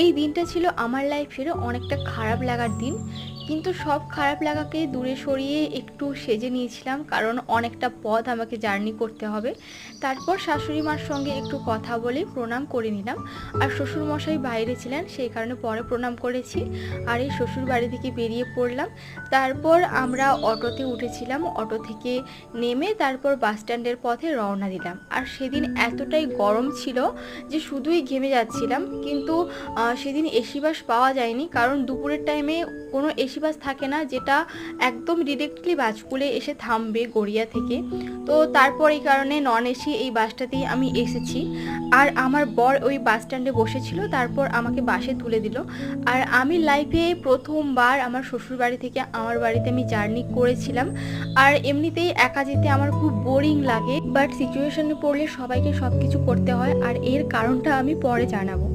এই দিনটা ছিল আমার লাইফের অনেকটা খারাপ লাগার দিন। কিন্তু সব খারাপ লাগাকে দূরে সরিয়ে একটু সেজে নিয়েছিলাম, কারণ অনেকটা পথ আমাকে জার্নি করতে হবে। তারপর শাশুড়ি মার সঙ্গে একটু কথা বলে প্রণাম করে নিলাম। আর শ্বশুরমশাই বাইরে ছিলেন, সেই কারণে পরে প্রণাম করেছি। আর এই শ্বশুর বাড়ি থেকে বেরিয়ে পড়লাম। তারপর আমরা অটোতে উঠেছিলাম, অটো থেকে নেমে তারপর বাস স্ট্যান্ডের পথে রওনা দিলাম। আর সেদিন এতটাই গরম ছিল যে শুধুই ঘেমে যাচ্ছিলাম। কিন্তু সেদিন এসি বাস পাওয়া যায়নি, কারণ দুপুরের টাইমে কোনো এসি বাস থাকে না যেটা একদম ডিরেক্টলি বাজকুলে এসে থামবে গড়িয়া থেকে। তো তারপর এই কারণে নন এসি এই বাসটাতেই আমি এসেছি। আর আমার বর ওই বাস স্ট্যান্ডে বসেছিল, তারপর আমাকে বাসে তুলে দিল। আর আমি লাইফে প্রথমবার আমার শ্বশুর বাড়ি থেকে আমার বাড়িতে আমি জার্নি করেছিলাম। আর এমনিতেই একা যেতে আমার খুব বোরিং লাগে, বাট সিচুয়েশনে পড়লে সবাইকে সব কিছু করতে হয়, আর এর কারণটা আমি পরে জানাবো।